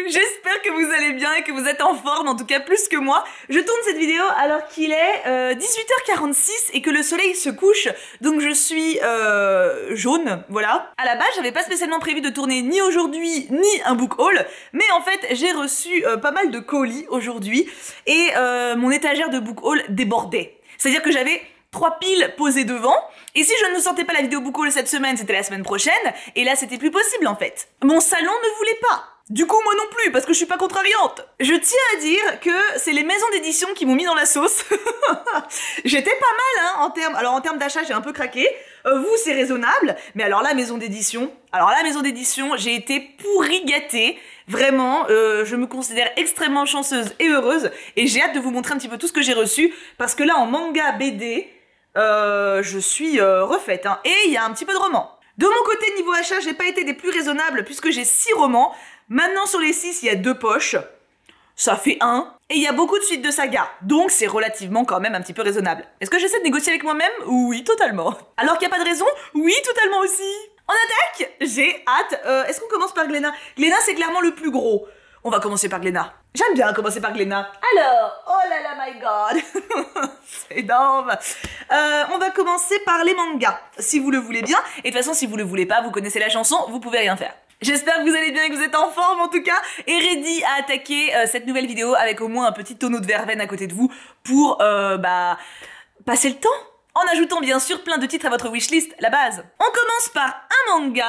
J'espère que vous allez bien et que vous êtes en forme, en tout cas plus que moi. Je tourne cette vidéo alors qu'il est 18h46 et que le soleil se couche, donc je suis jaune, voilà. À la base, j'avais pas spécialement prévu de tourner ni aujourd'hui ni un book haul, mais en fait j'ai reçu pas mal de colis aujourd'hui et mon étagère de book haul débordait. C'est-à-dire que j'avais 3 piles posées devant, et si je ne sortais pas la vidéo book haul cette semaine, c'était la semaine prochaine, et là c'était plus possible en fait. Mon salon ne voulait pas. Du coup moi non plus, parce que je suis pas contrariante. Je tiens à dire que c'est les maisons d'édition qui m'ont mis dans la sauce. J'étais pas mal hein, en termes d'achat, j'ai un peu craqué. Vous c'est raisonnable, mais alors la maison d'édition, j'ai été pourri gâtée. Vraiment, je me considère extrêmement chanceuse et heureuse, et j'ai hâte de vous montrer un petit peu tout ce que j'ai reçu, parce que là en manga BD, je suis refaite, hein, et il y a un petit peu de romans. De mon côté, niveau achat, j'ai pas été des plus raisonnables puisque j'ai 6 romans. Maintenant, sur les 6, il y a 2 poches. Ça fait 1. Et il y a beaucoup de suites de sagas. Donc, c'est relativement quand même un petit peu raisonnable. Est-ce que j'essaie de négocier avec moi-même? Oui, totalement. Alors qu'il n'y a pas de raison? Oui, totalement aussi. On attaque? J'ai hâte. Est-ce qu'on commence par Glénat? Glénat, c'est clairement le plus gros. On va commencer par Glénat. J'aime bien commencer par Glénat. Alors, oh là là, my god. C'est énorme. On va commencer par les mangas, si vous le voulez bien. Et de toute façon, si vous le voulez pas, vous connaissez la chanson, vous pouvez rien faire. J'espère que vous allez bien et que vous êtes en forme en tout cas, et ready à attaquer cette nouvelle vidéo avec au moins un petit tonneau de verveine à côté de vous pour, passer le temps. En ajoutant bien sûr plein de titres à votre wishlist, la base. On commence par un manga,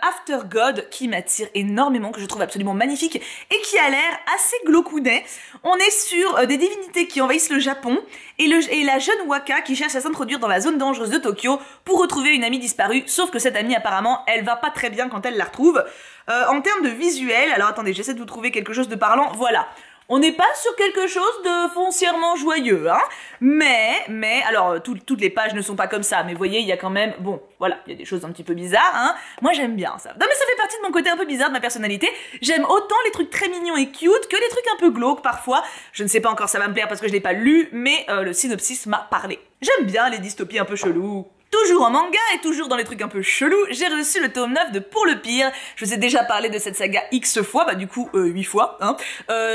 After God, qui m'attire énormément, que je trouve absolument magnifique, et qui a l'air assez glaucounet. On est sur des divinités qui envahissent le Japon, et la jeune Waka qui cherche à s'introduire dans la zone dangereuse de Tokyo pour retrouver une amie disparue, sauf que cette amie apparemment, elle va pas très bien quand elle la retrouve. En termes de visuel, alors attendez, j'essaie de vous trouver quelque chose de parlant, voilà. On n'est pas sur quelque chose de foncièrement joyeux, hein. Mais, alors, toutes les pages ne sont pas comme ça, mais vous voyez, il y a quand même, bon, voilà, il y a des choses un petit peu bizarres, hein. Moi, j'aime bien ça. Non, mais ça fait partie de mon côté un peu bizarre de ma personnalité. J'aime autant les trucs très mignons et cute que les trucs un peu glauques parfois. Je ne sais pas encore ça va me plaire parce que je l'ai pas lu, mais le synopsis m'a parlé. J'aime bien les dystopies un peu cheloues. Toujours en manga et toujours dans les trucs un peu chelous, j'ai reçu le tome 9 de Pour le pire. Je vous ai déjà parlé de cette saga X fois, bah du coup 8 fois. Hein.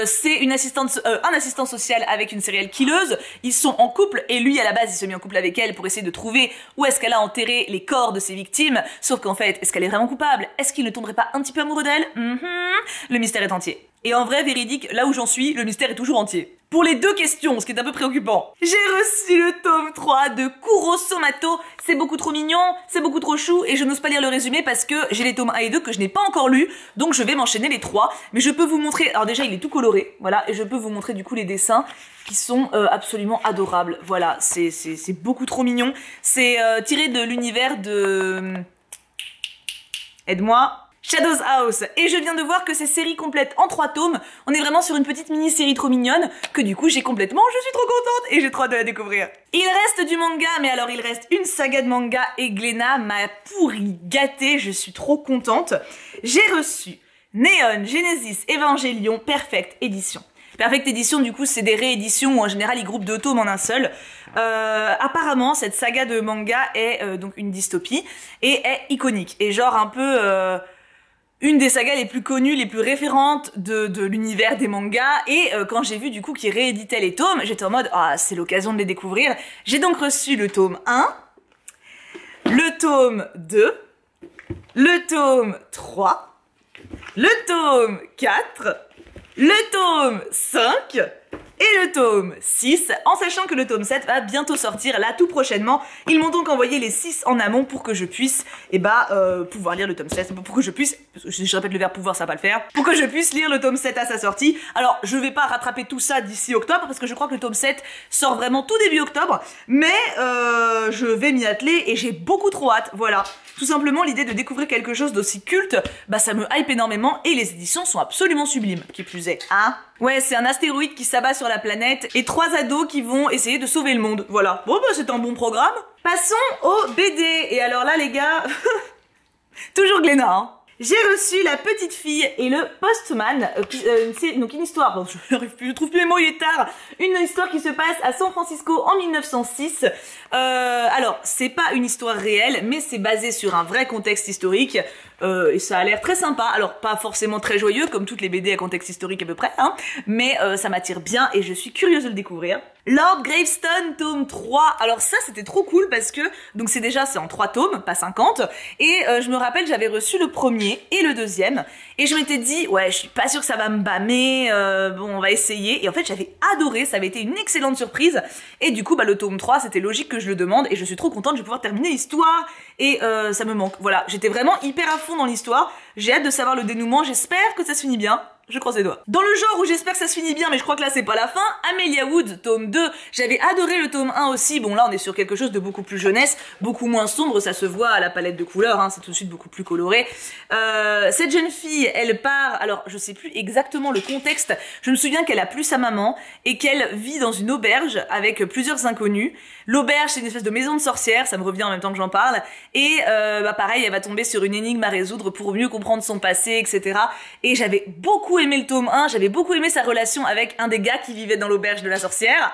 C'est un assistant social avec une serial killeuse. Ils sont en couple et lui à la base il se met en couple avec elle pour essayer de trouver où est-ce qu'elle a enterré les corps de ses victimes. Sauf qu'en fait, est-ce qu'elle est vraiment coupable? Est-ce qu'il ne tomberait pas un petit peu amoureux d'elle? Le mystère est entier. Et en vrai, véridique, là où j'en suis, le mystère est toujours entier. Pour les 2 questions, ce qui est un peu préoccupant, j'ai reçu le tome 3 de Kurosomato. C'est beaucoup trop mignon, c'est beaucoup trop chou, et je n'ose pas lire le résumé parce que j'ai les tomes 1 et 2 que je n'ai pas encore lus, donc je vais m'enchaîner les 3. Mais je peux vous montrer, alors déjà il est tout coloré, voilà, et je peux vous montrer du coup les dessins qui sont absolument adorables. Voilà, c'est beaucoup trop mignon. C'est tiré de l'univers de... Aide-moi. Shadows House, et je viens de voir que c'est série complète en 3 tomes. On est vraiment sur une petite mini-série trop mignonne que du coup j'ai complètement, je suis trop contente et j'ai trop hâte de la découvrir. Il reste du manga, mais alors il reste une saga de manga et Glénat m'a pourri gâtée, je suis trop contente. J'ai reçu Neon Genesis Evangelion Perfect Edition. Perfect Edition, du coup, c'est des rééditions où en général ils groupent 2 tomes en un seul. Apparemment, cette saga de manga est donc une dystopie et est iconique. Et genre un peu... une des sagas les plus connues, les plus référentes de l'univers des mangas, et quand j'ai vu du coup qu'ils rééditaient les tomes, j'étais en mode ah c'est l'occasion de les découvrir. J'ai donc reçu le tome 1, le tome 2, le tome 3, le tome 4, le tome 5 et le tome 6, en sachant que le tome 7 va bientôt sortir, là, tout prochainement. Ils m'ont donc envoyé les 6 en amont pour que je puisse, pouvoir lire le tome 7, pour que je puisse, je répète le verbe pouvoir, ça va pas le faire, pour que je puisse lire le tome 7 à sa sortie. Alors, je vais pas rattraper tout ça d'ici octobre, parce que je crois que le tome 7 sort vraiment tout début octobre, mais je vais m'y atteler et j'ai beaucoup trop hâte, voilà. Tout simplement, l'idée de découvrir quelque chose d'aussi culte, bah ça me hype énormément, et les éditions sont absolument sublimes, qui plus est, hein. Ouais, c'est un astéroïde qui s'abat sur la planète, et 3 ados qui vont essayer de sauver le monde, voilà. Bon bah c'est un bon programme. Passons au BD, et alors là les gars, toujours Glénat, hein. J'ai reçu La petite fille et le postman, donc une histoire, bon, je trouve plus mes mots, il est tard, une histoire qui se passe à San Francisco en 1906. Alors, c'est pas une histoire réelle, mais c'est basé sur un vrai contexte historique. et ça a l'air très sympa. Alors pas forcément très joyeux comme toutes les BD à contexte historique à peu près, hein, mais ça m'attire bien et je suis curieuse de le découvrir. Lord Gravestone, tome 3. Alors ça, c'était trop cool parce que, donc c'est en 3 tomes, pas 50. Et je me rappelle, j'avais reçu le premier et le deuxième. Et je m'étais dit, ouais, je suis pas sûre que ça va me bâmer, bon, on va essayer. Et en fait, j'avais adoré, ça avait été une excellente surprise. Et du coup, bah, le tome 3, c'était logique que je le demande. Et je suis trop contente, je vais pouvoir terminer l'histoire. Et ça me manque. Voilà, j'étais vraiment hyper à fond dans l'histoire. J'ai hâte de savoir le dénouement, j'espère que ça se finit bien. Je croise les doigts. Dans le genre où j'espère que ça se finit bien, mais je crois que là c'est pas la fin, Amelia Wood, tome 2. J'avais adoré le tome 1 aussi. Bon là on est sur quelque chose de beaucoup plus jeunesse, beaucoup moins sombre, ça se voit à la palette de couleurs, hein, c'est tout de suite beaucoup plus coloré. Cette jeune fille, elle part, alors je sais plus exactement le contexte, je me souviens qu'elle a plus sa maman et qu'elle vit dans une auberge avec plusieurs inconnus. L'auberge c'est une espèce de maison de sorcière, ça me revient en même temps que j'en parle. Et bah pareil, elle va tomber sur une énigme à résoudre pour mieux comprendre son passé, etc. Et j'avais beaucoup aimé le tome 1, j'avais beaucoup aimé sa relation avec un des gars qui vivait dans l'auberge de la sorcière.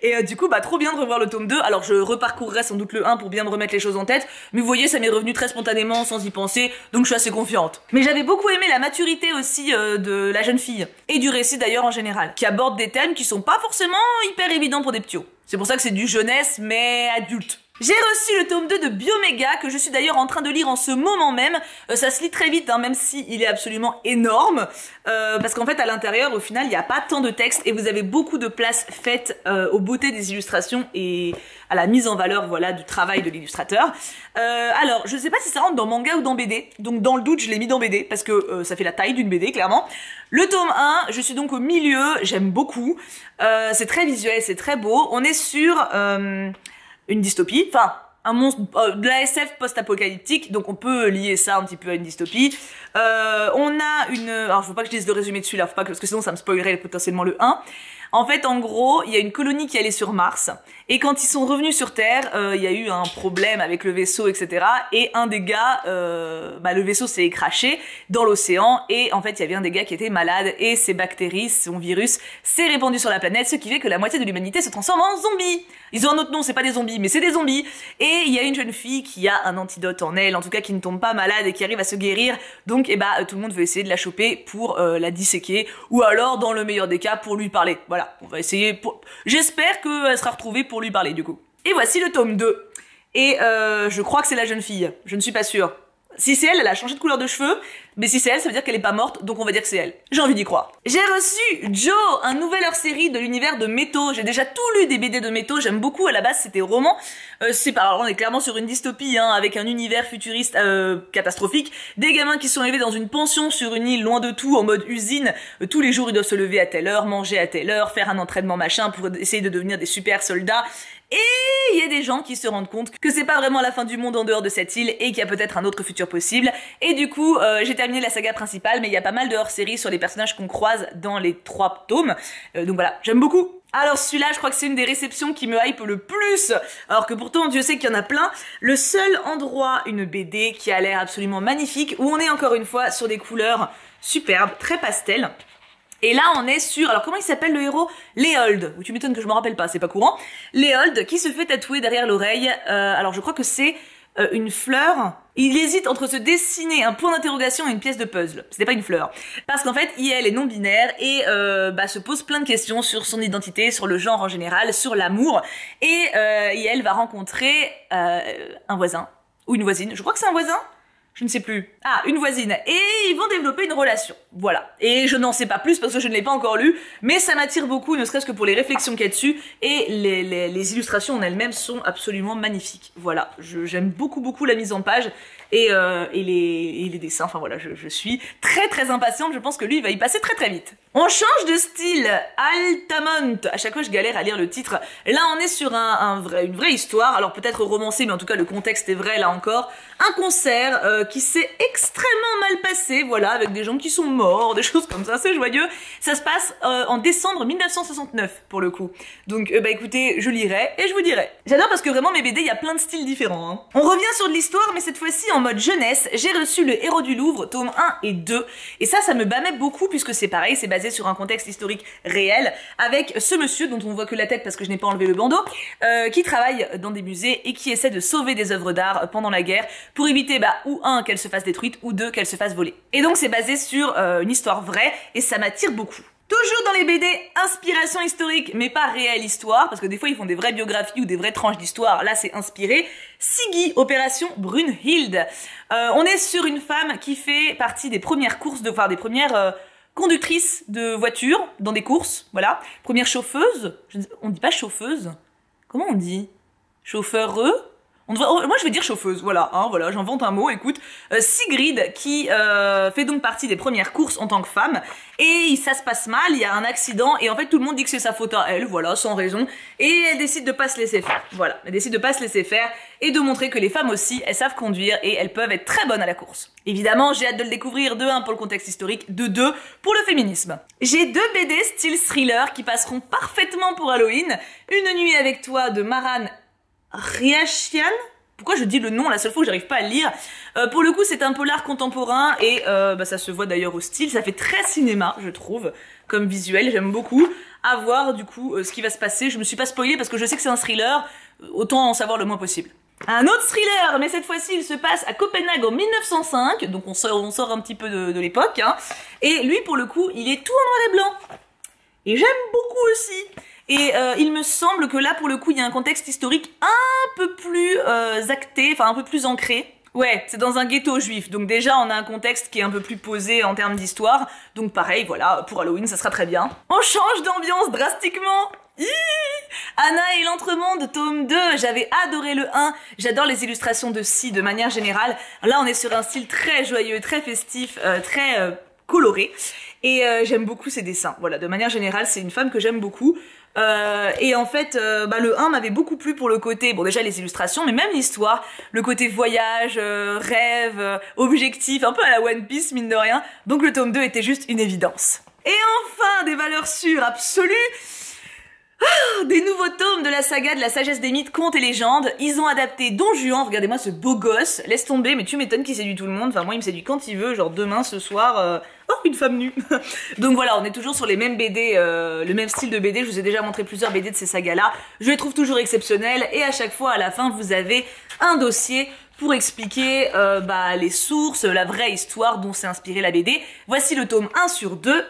Et du coup, bah trop bien de revoir le tome 2. Alors je reparcourrai sans doute le 1 pour bien me remettre les choses en tête, mais vous voyez, ça m'est revenu très spontanément, sans y penser, donc je suis assez confiante. Mais j'avais beaucoup aimé la maturité aussi de la jeune fille, et du récit d'ailleurs en général, qui aborde des thèmes qui sont pas forcément hyper évidents pour des ptios. C'est pour ça que c'est du jeunesse, mais adulte. J'ai reçu le tome 2 de Bioméga, que je suis d'ailleurs en train de lire en ce moment même. Ça se lit très vite, hein, même si il est absolument énorme. Parce qu'en fait, à l'intérieur, au final, il n'y a pas tant de texte et vous avez beaucoup de place faite aux beautés des illustrations et à la mise en valeur, voilà, du travail de l'illustrateur. Alors, je sais pas si ça rentre dans manga ou dans BD. Donc, dans le doute, je l'ai mis dans BD parce que ça fait la taille d'une BD, clairement. Le tome 1, je suis donc au milieu, j'aime beaucoup. C'est très visuel, c'est très beau. On est sur... une dystopie, enfin un monstre de la SF post-apocalyptique, donc on peut lier ça un petit peu à une dystopie. On a une... Alors faut pas que je dise le résumé dessus là, faut pas que... parce que sinon ça me spoilerait potentiellement le 1. En fait, en gros, il y a une colonie qui allait sur Mars, et quand ils sont revenus sur Terre, il y a eu un problème avec le vaisseau, etc. Et un des gars, le vaisseau s'est écraché dans l'océan, et en fait, il y avait un des gars qui était malade, et ces bactéries, son virus, s'est répandu sur la planète, ce qui fait que la moitié de l'humanité se transforme en zombies. Ils ont un autre nom, c'est pas des zombies, mais c'est des zombies. Et il y a une jeune fille qui a un antidote en elle, en tout cas qui ne tombe pas malade et qui arrive à se guérir, donc tout le monde veut essayer de la choper pour la disséquer, ou alors, dans le meilleur des cas, pour lui parler. Voilà. On va essayer pour... J'espère qu'elle sera retrouvée pour lui parler, du coup. Et voici le tome 2. Et je crois que c'est la jeune fille. Je ne suis pas sûre. Si c'est elle, elle a changé de couleur de cheveux. Mais si c'est elle, ça veut dire qu'elle est pas morte, donc on va dire que c'est elle. J'ai envie d'y croire. J'ai reçu Joe, un nouvel hors-série de l'univers de Métaux. J'ai déjà tout lu des BD de Métaux, j'aime beaucoup. À la base, c'était roman. Alors on est clairement sur une dystopie, hein, avec un univers futuriste catastrophique. Des gamins qui sont élevés dans une pension sur une île loin de tout, en mode usine. Tous les jours, ils doivent se lever à telle heure, manger à telle heure, faire un entraînement machin pour essayer de devenir des super soldats. Et il y a des gens qui se rendent compte que c'est pas vraiment la fin du monde en dehors de cette île et qu'il y a peut-être un autre futur possible. Et du coup, j'ai terminé la saga principale, mais il y a pas mal de hors-séries sur les personnages qu'on croise dans les 3 tomes. Donc voilà, j'aime beaucoup. Alors celui-là, je crois que c'est une des réceptions qui me hype le plus, alors que pourtant Dieu sait qu'il y en a plein. Le seul endroit, une BD qui a l'air absolument magnifique, où on est encore une fois sur des couleurs superbes, très pastel. Et là, on est sur... Alors, comment il s'appelle le héros? Léold. Tu m'étonnes que je me rappelle pas, c'est pas courant. Léold, qui se fait tatouer derrière l'oreille. Alors, je crois que c'est une fleur. Il hésite entre se dessiner un point d'interrogation et une pièce de puzzle. C'était pas une fleur. Parce qu'en fait, elle est non-binaire et se pose plein de questions sur son identité, sur le genre en général, sur l'amour. Et elle va rencontrer un voisin. Ou une voisine. Je crois que c'est un voisin. Je ne sais plus. Ah, une voisine. Et ils vont développer une relation. Voilà. Et je n'en sais pas plus parce que je ne l'ai pas encore lu, mais ça m'attire beaucoup, ne serait-ce que pour les réflexions qu'il y a dessus, et les illustrations en elles-mêmes sont absolument magnifiques. Voilà. J'aime beaucoup la mise en page, et les dessins, enfin voilà, je suis très très impatiente, je pense que lui il va y passer très vite. On change de style, Altamont. À chaque fois je galère à lire le titre. Là on est sur une vraie histoire, alors peut-être romancée, mais en tout cas le contexte est vrai là encore. Un concert qui s'est extrêmement mal passé, voilà, avec des gens qui sont morts, des choses comme ça, c'est joyeux. Ça se passe en décembre 1969 pour le coup. Donc écoutez, je lirai et je vous dirai. J'adore parce que vraiment mes BD, il y a plein de styles différents. Hein. On revient sur de l'histoire, mais cette fois-ci en mode jeunesse, j'ai reçu Le Héros du Louvre, tome 1 et 2. Et ça me bâmait beaucoup puisque c'est pareil, c'est basé sur un contexte historique réel avec ce monsieur dont on voit que la tête parce que je n'ai pas enlevé le bandeau, qui travaille dans des musées et qui essaie de sauver des œuvres d'art pendant la guerre pour éviter ou un, qu'elles se fassent détruites ou deux, qu'elles se fassent voler. Et donc c'est basé sur une histoire vraie et ça m'attire beaucoup. Toujours dans les BD, inspiration historique, mais pas réelle histoire, parce que des fois ils font des vraies biographies ou des vraies tranches d'histoire, là c'est inspiré. Siggy, Opération Brunhild. On est sur une femme qui fait partie des premières courses, des premières conductrices de voitures dans des courses, voilà. Première chauffeuse, on dit pas chauffeuse, comment on dit? Chauffeureux? Moi je vais dire chauffeuse, voilà, voilà, j'invente un mot, écoute. Sigrid qui fait donc partie des premières courses en tant que femme, et ça se passe mal, il y a un accident, et en fait tout le monde dit que c'est sa faute à elle, voilà, sans raison, et elle décide de pas se laisser faire, voilà, elle décide de pas se laisser faire, et de montrer que les femmes aussi, elles savent conduire, et elles peuvent être très bonnes à la course. Évidemment, j'ai hâte de le découvrir, de 1 pour le contexte historique, de 2 pour le féminisme. J'ai 2 BD style thriller qui passeront parfaitement pour Halloween, Une nuit avec toi de Maran Riachian. Pourquoi je dis le nom la seule fois que j'arrive pas à le lire. Pour le coup c'est un polar contemporain et ça se voit d'ailleurs au style, ça fait très cinéma je trouve comme visuel, j'aime beaucoup. À voir du coup ce qui va se passer, je me suis pas spoilée parce que je sais que c'est un thriller, autant en savoir le moins possible. Un autre thriller, mais cette fois-ci il se passe à Copenhague en 1905, donc on sort un petit peu de l'époque, et lui pour le coup il est tout en noir et blanc. Et j'aime beaucoup aussi. Et il me semble que là, pour le coup, il y a un contexte historique un peu plus acté, enfin un peu plus ancré. Ouais, c'est dans un ghetto juif, donc déjà on a un contexte qui est un peu plus posé en termes d'histoire. Donc pareil, voilà, pour Halloween, ça sera très bien. On change d'ambiance drastiquement. Anna et l'Entremonde, tome 2, j'avais adoré le 1, j'adore les illustrations de Si de manière générale. Là, on est sur un style très joyeux, très festif, très coloré. Et j'aime beaucoup ses dessins, voilà, de manière générale, c'est une femme que j'aime beaucoup. Et en fait, le 1 m'avait beaucoup plu pour le côté, bon déjà les illustrations, mais même l'histoire, le côté voyage, rêve, objectif, un peu à la One Piece mine de rien, donc le tome 2 était juste une évidence. Et enfin, des valeurs sûres absolues, des nouveaux tomes de la saga de la sagesse des mythes, contes et légendes. Ils ont adapté Don Juan, regardez-moi ce beau gosse, laisse tomber, mais tu m'étonnes qu'il séduit tout le monde, enfin moi il me séduit quand il veut, genre demain, ce soir, oh une femme nue. Donc voilà, on est toujours sur les mêmes BD, le même style de BD, je vous ai déjà montré plusieurs BD de ces sagas là, je les trouve toujours exceptionnels, et à chaque fois à la fin vous avez un dossier pour expliquer les sources, la vraie histoire dont s'est inspirée la BD. Voici le tome 1 sur 2,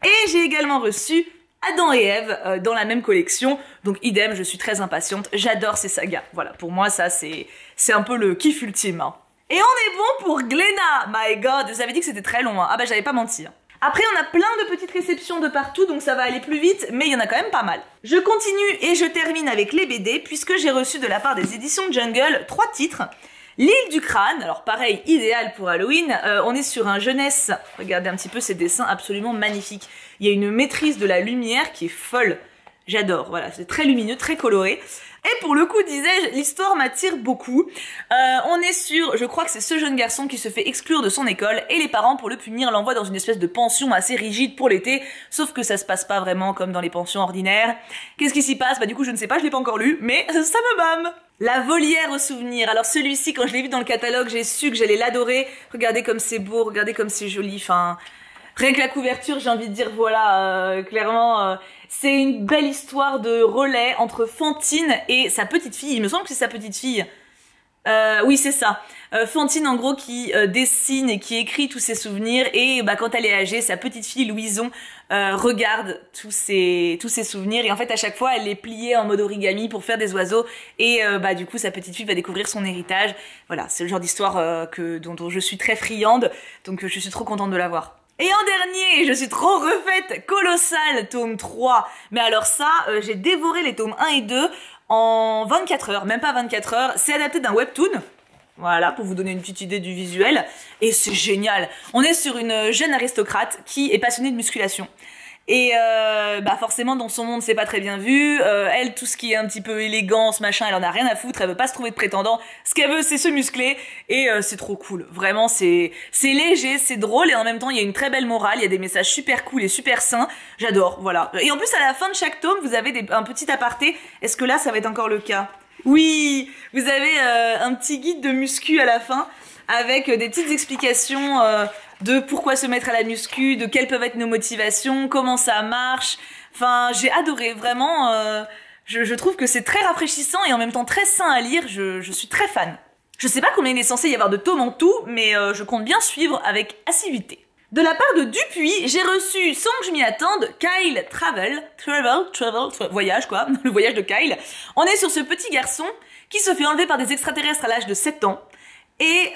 et j'ai également reçu Adam et Ève dans la même collection, donc idem, je suis très impatiente, j'adore ces sagas. Voilà, pour moi ça c'est un peu le kiff ultime. Et on est bon pour Glénat, my god, je vous avais dit que c'était très long, ah bah j'avais pas menti. Après on a plein de petites réceptions de partout, donc ça va aller plus vite, mais il y en a quand même pas mal. Je continue et je termine avec les BD, puisque j'ai reçu de la part des éditions Jungle 3 titres. L'île du crâne, alors pareil, idéal pour Halloween, on est sur un jeunesse, regardez un petit peu ces dessins absolument magnifiques. Il y a une maîtrise de la lumière qui est folle, j'adore, voilà, c'est très lumineux, très coloré. Et pour le coup, disais-je, l'histoire m'attire beaucoup. On est sur, je crois que c'est ce jeune garçon qui se fait exclure de son école et les parents, pour le punir, l'envoient dans une espèce de pension assez rigide pour l'été, sauf que ça se passe pas vraiment comme dans les pensions ordinaires. Qu'est-ce qui s'y passe? Bah du coup, je ne sais pas, je l'ai pas encore lu, mais ça me bâme. La volière aux souvenirs. Alors celui-ci, quand je l'ai vu dans le catalogue, j'ai su que j'allais l'adorer. Regardez comme c'est beau, regardez comme c'est joli, enfin... Rien que la couverture, j'ai envie de dire, voilà, clairement, c'est une belle histoire de relais entre Fantine et sa petite fille. Il me semble que c'est sa petite fille. Oui, c'est ça. Fantine, en gros, qui dessine et qui écrit tous ses souvenirs. Et quand elle est âgée, sa petite fille, Louison, regarde tous ses souvenirs. Et en fait, à chaque fois, elle les pliait en mode origami pour faire des oiseaux. Et du coup, sa petite fille va découvrir son héritage. Voilà, c'est le genre d'histoire dont je suis très friande. Donc, je suis trop contente de la voir. Et en dernier, je suis trop refaite, Colossal, tome 3. Mais alors ça, j'ai dévoré les tomes 1 et 2 en 24 heures, même pas 24 heures. C'est adapté d'un webtoon. Voilà, pour vous donner une petite idée du visuel. Et c'est génial. On est sur une jeune aristocrate qui est passionnée de musculation. Et forcément dans son monde c'est pas très bien vu, elle tout ce qui est un petit peu élégance machin elle en a rien à foutre, elle veut pas se trouver de prétendant, ce qu'elle veut c'est se muscler et c'est trop cool, vraiment c'est léger, c'est drôle et en même temps il y a une très belle morale, il y a des messages super cool et super sains, j'adore, voilà. Et en plus à la fin de chaque tome vous avez un petit aparté, est-ce que là ça va être encore le cas? Oui, vous avez un petit guide de muscu à la fin. avec des petites explications de pourquoi se mettre à la muscu, de quelles peuvent être nos motivations, comment ça marche. Enfin, j'ai adoré, vraiment. Je trouve que c'est très rafraîchissant et en même temps très sain à lire. Je suis très fan. Je sais pas combien il est censé y avoir de tomes en tout, mais je compte bien suivre avec assiduité. De la part de Dupuis, j'ai reçu, sans que je m'y attende, Kyle Travel, voyage quoi, le voyage de Kyle. On est sur ce petit garçon qui se fait enlever par des extraterrestres à l'âge de 7 ans. Et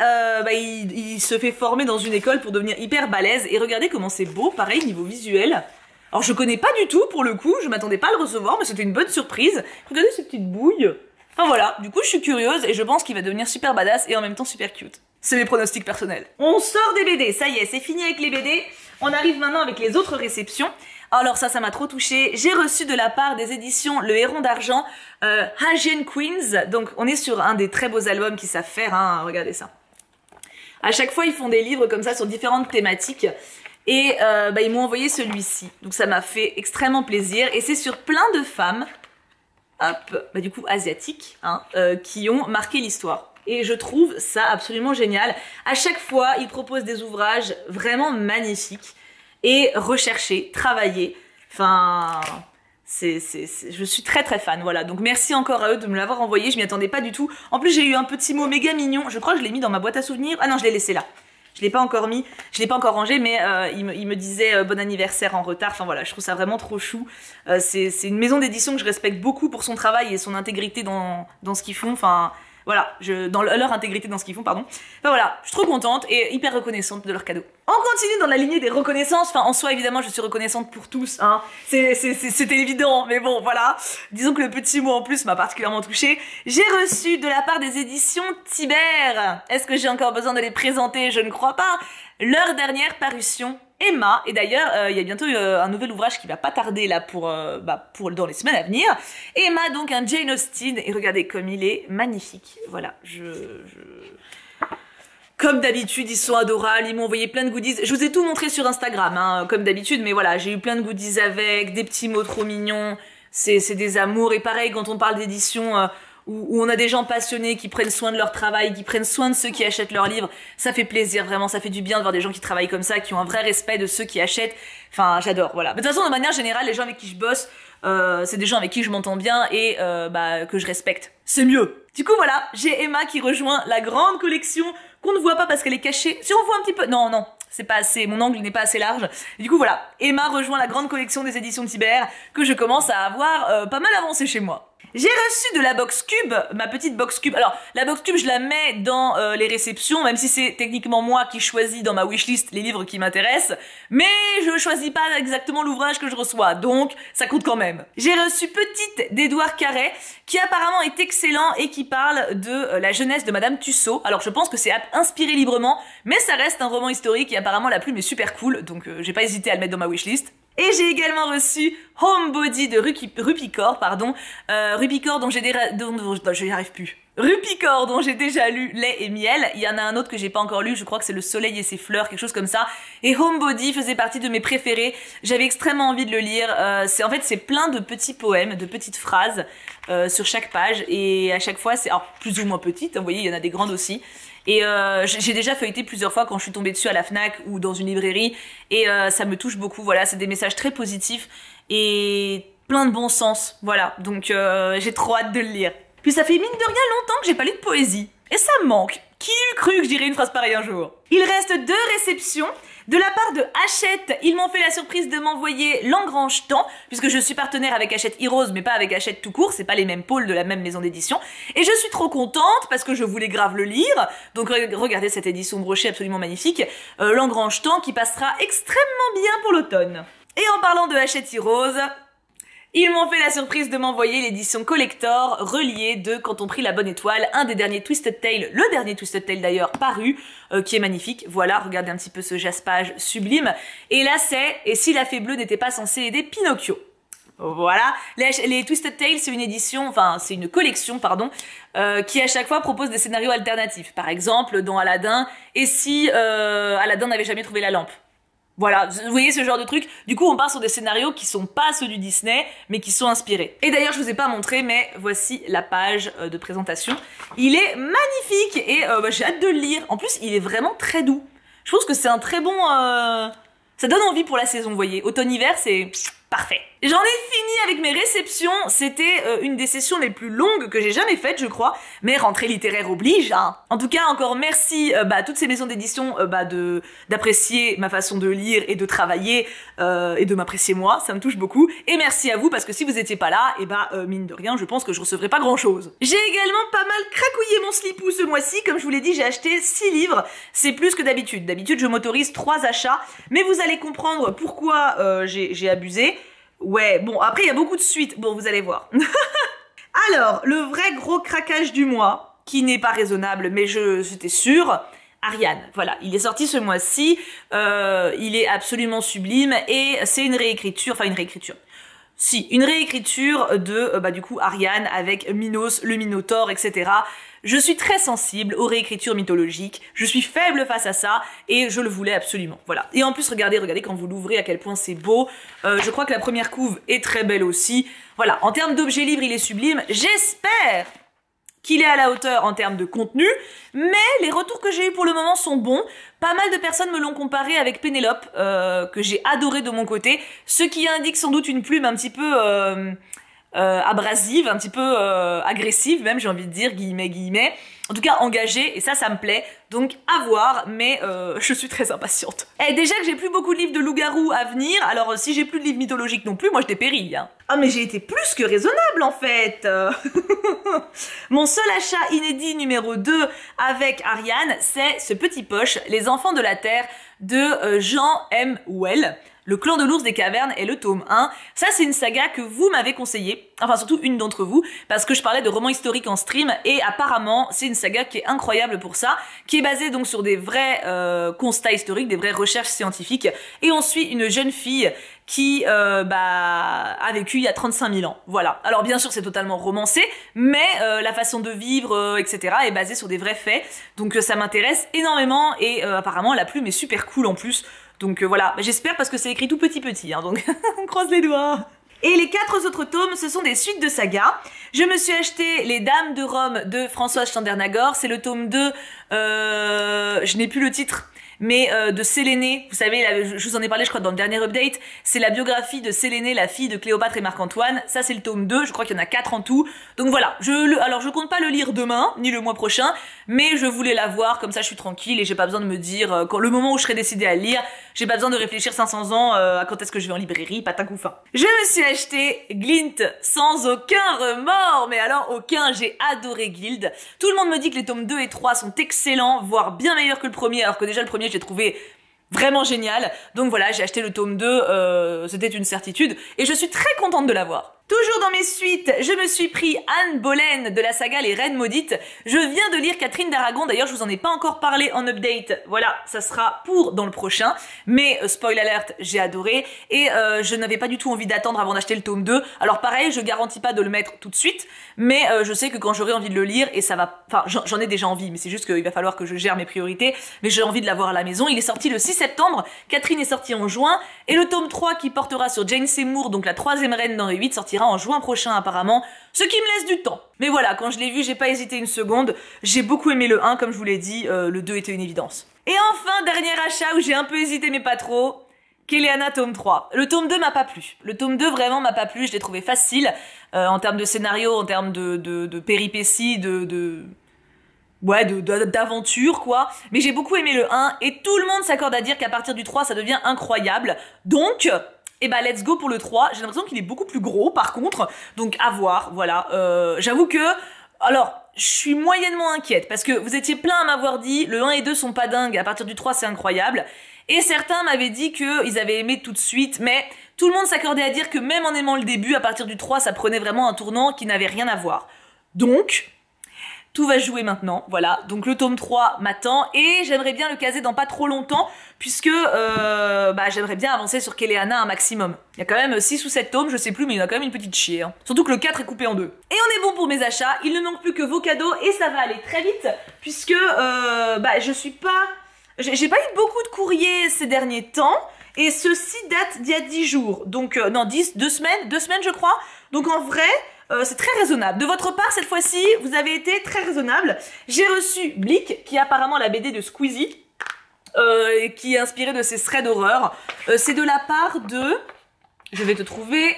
il se fait former dans une école pour devenir hyper balèze. Et regardez comment c'est beau, pareil, niveau visuel. Alors je connais pas du tout pour le coup, je m'attendais pas à le recevoir, mais c'était une bonne surprise. Regardez ces petites bouilles. Enfin voilà, du coup je suis curieuse et je pense qu'il va devenir super badass et en même temps super cute. C'est mes pronostics personnels. On sort des BD, ça y est, c'est fini avec les BD. On arrive maintenant avec les autres réceptions. Alors ça m'a trop touchée. J'ai reçu de la part des éditions Le Héron d'Argent, Asian Queens. Donc on est sur un des très beaux albums qu'ils savent faire, hein, regardez ça. À chaque fois ils font des livres comme ça sur différentes thématiques. Et ils m'ont envoyé celui-ci. Donc ça m'a fait extrêmement plaisir. Et c'est sur plein de femmes, hop, du coup asiatiques, hein, qui ont marqué l'histoire. Et je trouve ça absolument génial. À chaque fois, ils proposent des ouvrages vraiment magnifiques et recherchés, travaillés. Enfin, je suis très très fan, voilà. Donc merci encore à eux de me l'avoir envoyé, je m'y attendais pas du tout. En plus, j'ai eu un petit mot méga mignon. Je crois que je l'ai mis dans ma boîte à souvenirs. Ah non, je l'ai laissé là. Je l'ai pas encore mis, je l'ai pas encore rangé, mais il me disait bon anniversaire en retard. Enfin voilà, je trouve ça vraiment trop chou. C'est une maison d'édition que je respecte beaucoup pour son travail et son intégrité dans ce qu'ils font. Enfin voilà, dans leur intégrité dans ce qu'ils font, pardon. Enfin voilà, je suis trop contente et hyper reconnaissante de leur cadeau. On continue dans la lignée des reconnaissances. Enfin, en soi, évidemment, je suis reconnaissante pour tous, hein. C'était évident, mais bon, voilà. Disons que le petit mot en plus m'a particulièrement touchée. J'ai reçu de la part des éditions Tibère. Est-ce que j'ai encore besoin de les présenter? Je ne crois pas. Leur dernière parution, Emma, et d'ailleurs il y a bientôt un nouvel ouvrage qui va pas tarder là pour dans les semaines à venir. Emma, donc un Jane Austen, et regardez comme il est magnifique. Voilà, comme d'habitude, ils sont adorables, ils m'ont envoyé plein de goodies. Je vous ai tout montré sur Instagram, hein, comme d'habitude, mais voilà, j'ai eu plein de goodies avec, des petits mots trop mignons, c'est des amours. Et pareil, quand on parle d'édition où on a des gens passionnés qui prennent soin de leur travail, qui prennent soin de ceux qui achètent leurs livres, ça fait plaisir, vraiment, ça fait du bien de voir des gens qui travaillent comme ça, qui ont un vrai respect de ceux qui achètent. Enfin, j'adore, voilà. Mais de toute façon, de manière générale, les gens avec qui je bosse, c'est des gens avec qui je m'entends bien et que je respecte. C'est mieux. Du coup, voilà, j'ai Emma qui rejoint la grande collection qu'on ne voit pas parce qu'elle est cachée. Si on voit un petit peu... Non, c'est pas assez, mon angle n'est pas assez large. Et du coup, voilà, Emma rejoint la grande collection des éditions Tibère que je commence à avoir pas mal avancé chez moi. J'ai reçu de la box cube, ma petite box cube. Alors, la box cube, je la mets dans les réceptions, même si c'est techniquement moi qui choisis dans ma wishlist les livres qui m'intéressent. Mais je choisis pas exactement l'ouvrage que je reçois, donc ça compte quand même. J'ai reçu Petite d'Édouard Carré, qui apparemment est excellent et qui parle de la jeunesse de Madame Tussaud. Alors, je pense que c'est inspiré librement, mais ça reste un roman historique et apparemment la plume est super cool, donc j'ai pas hésité à le mettre dans ma wishlist. Et j'ai également reçu Homebody de Rupicor, Rupicor dont Rupicor dont j'ai déjà lu Lait et Miel. Il y en a un autre que j'ai pas encore lu, je crois que c'est Le Soleil et ses fleurs, quelque chose comme ça. Et Homebody faisait partie de mes préférés. J'avais extrêmement envie de le lire. C'est plein de petits poèmes, de petites phrases sur chaque page. Et à chaque fois, c'est plus ou moins petites. Vous voyez, il y en a des grandes aussi. Et j'ai déjà feuilleté plusieurs fois quand je suis tombée dessus à la Fnac ou dans une librairie. Et ça me touche beaucoup, voilà, c'est des messages très positifs et plein de bon sens, voilà. Donc j'ai trop hâte de le lire. Puis ça fait mine de rien longtemps que j'ai pas lu de poésie. Et ça me manque. Qui eût cru que je dirais une phrase pareille un jour? Il reste 2 réceptions. De la part de Hachette, ils m'ont fait la surprise de m'envoyer L'Engrange Temps, puisque je suis partenaire avec Hachette Heroes, mais pas avec Hachette tout court, c'est pas les mêmes pôles de la même maison d'édition. Et je suis trop contente, parce que je voulais grave le lire. Donc regardez cette édition brochée absolument magnifique. L'Engrange Temps qui passera extrêmement bien pour l'automne. Et en parlant de Hachette Heroes, ils m'ont fait la surprise de m'envoyer l'édition collector reliée de Quand on prit la bonne étoile, un des derniers Twisted Tales, le dernier Twisted Tale d'ailleurs paru, qui est magnifique. Voilà, regardez un petit peu ce jaspage sublime. Et là c'est Et si la fée bleue n'était pas censée aider Pinocchio. Voilà, les Twisted Tales c'est une édition, enfin c'est une collection pardon, qui à chaque fois propose des scénarios alternatifs. Par exemple dans Aladdin, et si Aladdin n'avait jamais trouvé la lampe. Voilà, vous voyez ce genre de truc. Du coup, on part sur des scénarios qui sont pas ceux du Disney, mais qui sont inspirés. Et d'ailleurs, je vous ai pas montré, mais voici la page de présentation. Il est magnifique et j'ai hâte de le lire. En plus, il est vraiment très doux. Je pense que c'est un très bon... Ça donne envie pour la saison, vous voyez. Automne-hiver, c'est parfait. J'en ai fini avec mes réceptions. C'était une des sessions les plus longues que j'ai jamais faites, je crois. Mais rentrée littéraire oblige, hein. En tout cas, encore merci à toutes ces maisons d'édition d'apprécier ma façon de lire et de travailler et de m'apprécier moi. Ça me touche beaucoup. Et merci à vous, parce que si vous étiez pas là, mine de rien, je pense que je recevrais pas grand-chose. J'ai également pas mal cracouillé mon slipou ce mois-ci. Comme je vous l'ai dit, j'ai acheté 6 livres. C'est plus que d'habitude. D'habitude, je m'autorise 3 achats. Mais vous allez comprendre pourquoi j'ai abusé. Ouais, bon, après, il y a beaucoup de suites. Bon, vous allez voir. Alors, le vrai gros craquage du mois, qui n'est pas raisonnable, mais j'étais sûre, Ariane. Voilà, il est sorti ce mois-ci. Il est absolument sublime et c'est une réécriture, enfin une réécriture. Si, une réécriture de, du coup, Ariane avec Minos, le Minotaure, etc. Je suis très sensible aux réécritures mythologiques, je suis faible face à ça, et je le voulais absolument, voilà. Et en plus, regardez quand vous l'ouvrez, à quel point c'est beau. Je crois que la première couve est très belle aussi. Voilà, en termes d'objet libre, il est sublime. J'espère qu'il est à la hauteur en termes de contenu, mais les retours que j'ai eu pour le moment sont bons. Pas mal de personnes me l'ont comparé avec Pénélope, que j'ai adoré de mon côté, ce qui indique sans doute une plume un petit peu abrasive, un petit peu agressive même, j'ai envie de dire, guillemets. En tout cas engagée, et ça me plaît. Donc à voir, mais je suis très impatiente. Et déjà que j'ai plus beaucoup de livres de loup-garou à venir, alors si j'ai plus de livres mythologiques non plus, moi je dépéris, hein. Ah mais j'ai été plus que raisonnable en fait. Mon seul achat inédit numéro 2 avec Ariane, c'est ce petit poche, Les Enfants de la Terre de Jean M. Well. Le Clan de l'Ours des Cavernes est le tome 1. Ça, c'est une saga que vous m'avez conseillé, enfin surtout une d'entre vous, parce que je parlais de romans historiques en stream, et apparemment, c'est une saga qui est incroyable pour ça, qui est basée donc sur des vrais constats historiques, des vraies recherches scientifiques, et on suit une jeune fille qui a vécu il y a 35 000 ans. Voilà. Alors bien sûr, c'est totalement romancé, mais la façon de vivre, etc. est basée sur des vrais faits, donc ça m'intéresse énormément, et apparemment, la plume est super cool en plus. Donc voilà, j'espère parce que c'est écrit tout petit, hein, donc on croise les doigts. Et les 4 autres tomes, ce sont des suites de sagas. Je me suis acheté Les Dames de Rome de Françoise Chandernagor, c'est le tome 2, je n'ai plus le titre, mais de Séléné, vous savez, je vous en ai parlé je crois dans le dernier update, c'est la biographie de Séléné, la fille de Cléopâtre et Marc-Antoine, ça c'est le tome 2, je crois qu'il y en a 4 en tout, donc voilà, alors je compte pas le lire demain, ni le mois prochain, mais je voulais l'avoir, comme ça je suis tranquille et j'ai pas besoin de me dire, quand le moment où je serai décidée à le lire, j'ai pas besoin de réfléchir 500 ans à quand est-ce que je vais en librairie, patin coup fin. Je me suis acheté Glint sans aucun remords, mais alors aucun, j'ai adoré Guild. Tout le monde me dit que les tomes 2 et 3 sont excellents, voire bien meilleurs que le premier, alors que déjà le premier j'ai trouvé vraiment génial. Donc voilà, j'ai acheté le tome 2, c'était une certitude, et je suis très contente de l'avoir. Toujours dans mes suites, je me suis pris Anne Boleyn de la saga Les Reines Maudites. Je viens de lire Catherine d'Aragon, d'ailleurs je vous en ai pas encore parlé en update, voilà, ça sera pour dans le prochain, mais spoil alert, j'ai adoré, et je n'avais pas du tout envie d'attendre avant d'acheter le tome 2, alors pareil, je garantis pas de le mettre tout de suite, mais je sais que quand j'aurai envie de le lire, et ça va, enfin j'en ai déjà envie, mais c'est juste qu'il va falloir que je gère mes priorités, mais j'ai envie de l'avoir à la maison. Il est sorti le 6 septembre, Catherine est sortie en juin, et le tome 3 qui portera sur Jane Seymour, donc la 3e reine d'Henri VIII, sortira en juin prochain apparemment, ce qui me laisse du temps. Mais voilà, quand je l'ai vu, j'ai pas hésité une seconde, j'ai beaucoup aimé le 1, comme je vous l'ai dit, le 2 était une évidence. Et enfin, dernier achat où j'ai un peu hésité mais pas trop, Kéléana tome 3. Le tome 2 m'a pas plu. Le tome 2 vraiment m'a pas plu, je l'ai trouvé facile, en termes de scénario, en termes de péripéties, d'aventure quoi, mais j'ai beaucoup aimé le 1 et tout le monde s'accorde à dire qu'à partir du 3 ça devient incroyable, donc let's go pour le 3, j'ai l'impression qu'il est beaucoup plus gros par contre, donc à voir, voilà, j'avoue que, alors, je suis moyennement inquiète, parce que vous étiez plein à m'avoir dit, le 1 et 2 sont pas dingues, à partir du 3 c'est incroyable, et certains m'avaient dit qu'ils avaient aimé tout de suite, mais tout le monde s'accordait à dire que même en aimant le début, à partir du 3 ça prenait vraiment un tournant qui n'avait rien à voir, donc tout va jouer maintenant, voilà, donc le tome 3 m'attend et j'aimerais bien le caser dans pas trop longtemps puisque j'aimerais bien avancer sur Kéléana un maximum. Il y a quand même 6 ou 7 tomes, je sais plus, mais il y en a quand même une petite chier, hein. Surtout que le 4 est coupé en 2. Et on est bon pour mes achats, il ne manque plus que vos cadeaux et ça va aller très vite puisque je suis pas... J'ai pas eu beaucoup de courriers ces derniers temps Et ceci date d'il y a 10 jours. Donc, non, 2 semaines je crois. Donc en vrai, c'est très raisonnable. De votre part, cette fois-ci, vous avez été très raisonnable. J'ai reçu Blick, qui est apparemment la BD de Squeezie, qui est inspirée de ses threads d'horreur. C'est de la part de... Je vais te trouver...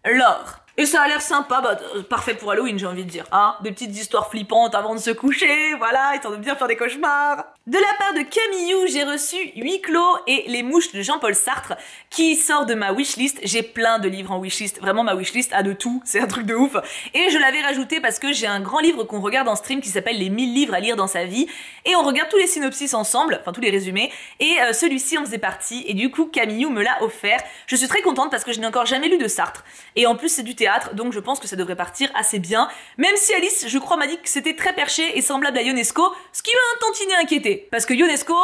Laure. Et ça a l'air sympa, bah, parfait pour Halloween, j'ai envie de dire. Hein, des petites histoires flippantes avant de se coucher, voilà, histoire de bien faire des cauchemars. De la part de Camillou, j'ai reçu Huis clos et Les mouches de Jean-Paul Sartre, qui sort de ma wishlist. J'ai plein de livres en wishlist, vraiment ma wishlist a de tout, c'est un truc de ouf. Et je l'avais rajouté parce que j'ai un grand livre qu'on regarde en stream qui s'appelle Les 1000 livres à lire dans sa vie. Et on regarde tous les synopsis ensemble, enfin tous les résumés. Et celui-ci en faisait partie, et du coup Camillou me l'a offert. Je suis très contente parce que je n'ai encore jamais lu de Sartre. Et en plus c'est du théâtre, donc je pense que ça devrait partir assez bien. Même si Alice, je crois, m'a dit que c'était très perché et semblable à Ionesco, ce qui m'a un tantinet inquiété. Parce que Ionesco,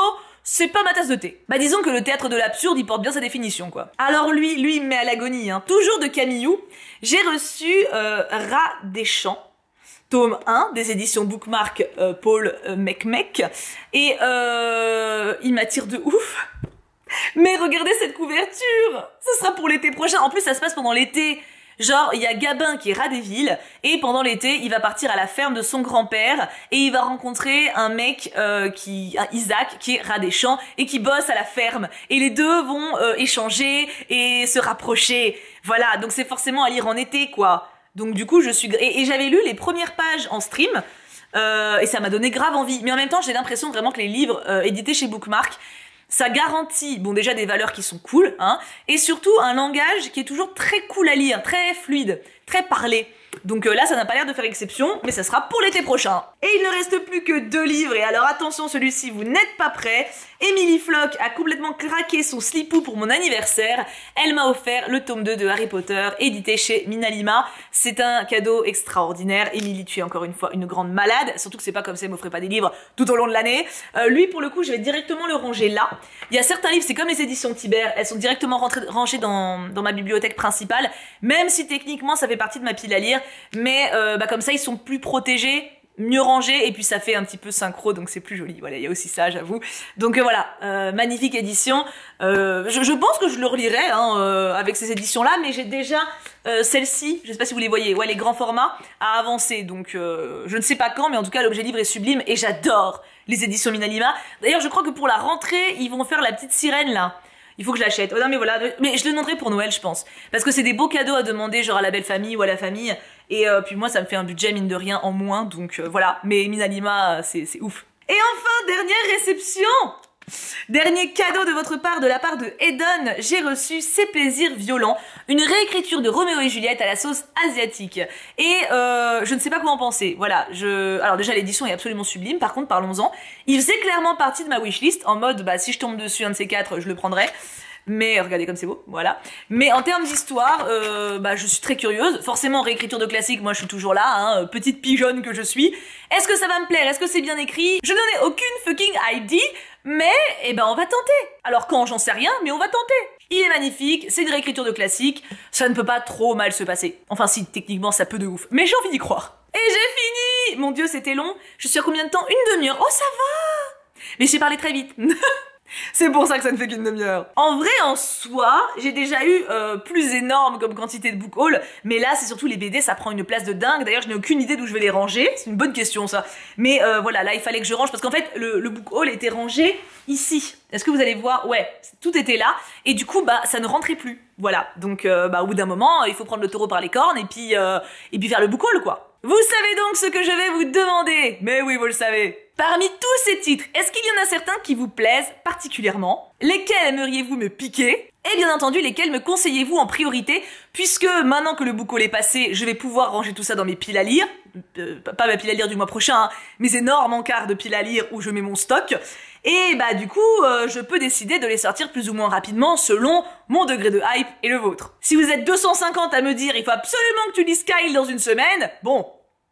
c'est pas ma tasse de thé. Bah disons que le théâtre de l'absurde, il porte bien sa définition, quoi. Alors lui, il me met à l'agonie, hein. Toujours de Camillou, j'ai reçu Rat des Champs, tome 1 des éditions Bookmark Paul Mecmec, et il m'attire de ouf. Mais regardez cette couverture, ce sera pour l'été prochain. En plus, ça se passe pendant l'été. Genre, il y a Gabin qui est rat des villes, et pendant l'été, il va partir à la ferme de son grand-père, et il va rencontrer un mec, Isaac, qui est rat des champs, et qui bosse à la ferme. Et les deux vont échanger et se rapprocher. Voilà, donc c'est forcément à lire en été, quoi. Donc du coup, je suis... Et j'avais lu les premières pages en stream, et ça m'a donné grave envie. Mais en même temps, j'ai l'impression vraiment que les livres édités chez Bookmark, ça garantit, bon, déjà des valeurs qui sont cool, hein, et surtout un langage qui est toujours très cool à lire, très fluide, très parlé. Donc là, ça n'a pas l'air de faire exception, mais ça sera pour l'été prochain. Et il ne reste plus que 2 livres, et alors attention, celui-ci, vous n'êtes pas prêts. Emily Flock a complètement craqué son slipou pour mon anniversaire. Elle m'a offert le tome 2 de Harry Potter, édité chez Minalima. C'est un cadeau extraordinaire. Emily, tu es encore une fois une grande malade, surtout que c'est pas comme si elle m'offrait pas des livres tout au long de l'année. Lui, pour le coup, je vais directement le ranger là. Il y a certains livres, c'est comme les éditions Tibère, elles sont directement rangées dans ma bibliothèque principale, même si techniquement ça fait partie de ma pile à lire. Mais bah comme ça ils sont plus protégés, mieux rangés, et puis ça fait un petit peu synchro, donc c'est plus joli. Voilà, il y a aussi ça, j'avoue. Donc voilà, magnifique édition. Je pense que je le relirai hein, avec ces éditions-là, mais j'ai déjà celle-ci, je sais pas si vous les voyez, ouais, les grands formats, à avancer. Donc je ne sais pas quand, mais en tout cas l'objet livre est sublime, et j'adore les éditions Minalima. D'ailleurs, je crois que pour la rentrée, ils vont faire la petite sirène là. Il faut que je l'achète. Oh non mais voilà, mais je le demanderai pour Noël je pense. Parce que c'est des beaux cadeaux à demander genre à la belle famille ou à la famille. Et puis moi ça me fait un budget mine de rien en moins, donc voilà. Mais Minalima c'est ouf. Et enfin, dernière réception, dernier cadeau de votre part, de la part de Eden, j'ai reçu Ses plaisirs violents, une réécriture de Roméo et Juliette à la sauce asiatique. Et je ne sais pas quoi en penser, voilà. Alors déjà l'édition est absolument sublime, par contre parlons-en. Il faisait clairement partie de ma wishlist, en mode bah si je tombe dessus un de ces 4, je le prendrai. Mais regardez comme c'est beau, voilà. Mais en termes d'histoire, bah je suis très curieuse. Forcément, réécriture de classique, moi je suis toujours là, hein, petite pigeonne que je suis. Est-ce que ça va me plaire? Est-ce que c'est bien écrit? Je n'en ai aucune fucking idea, mais eh ben on va tenter. Alors quand, j'en sais rien, mais on va tenter. Il est magnifique, c'est une réécriture de classique, ça ne peut pas trop mal se passer. Enfin si, techniquement ça peut de ouf, mais j'ai envie d'y croire. Et j'ai fini! Mon Dieu, c'était long. Je suis à combien de temps? Une demi-heure. Oh ça va! Mais j'ai parlé très vite. C'est pour ça que ça ne fait qu'une demi-heure. En vrai, en soi, j'ai déjà eu plus énorme comme quantité de book haul, mais là, c'est surtout les BD, ça prend une place de dingue. D'ailleurs, je n'ai aucune idée d'où je vais les ranger. C'est une bonne question, ça. Mais voilà, là, il fallait que je range, parce qu'en fait, le book haul était rangé ici. Est-ce que vous allez voir? Ouais, tout était là, et du coup, bah, ça ne rentrait plus. Voilà, donc, bah, au bout d'un moment, il faut prendre le taureau par les cornes, et puis faire le book haul, quoi. Vous savez donc ce que je vais vous demander? Mais oui, vous le savez. Parmi tous ces titres, est-ce qu'il y en a certains qui vous plaisent particulièrement? Lesquels aimeriez-vous me piquer? Et bien entendu, lesquels me conseillez-vous en priorité? Puisque maintenant que le book haul est passé, je vais pouvoir ranger tout ça dans mes piles à lire. Pas ma pile à lire du mois prochain, hein, mes énormes encarts de piles à lire où je mets mon stock. Et bah du coup, je peux décider de les sortir plus ou moins rapidement selon mon degré de hype et le vôtre. Si vous êtes 250 à me dire il faut absolument que tu lises Kyle dans une semaine, bon,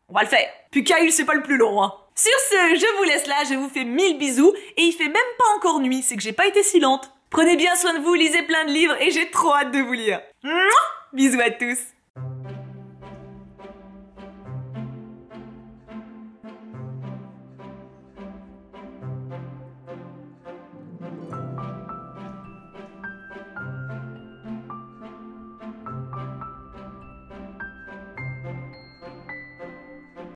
on va le faire. Puis Kyle, c'est pas le plus long, hein. Sur ce, je vous laisse là, je vous fais 1000 bisous, et il fait même pas encore nuit, c'est que j'ai pas été si lente. Prenez bien soin de vous, lisez plein de livres, et j'ai trop hâte de vous lire. Mouah, bisous à tous.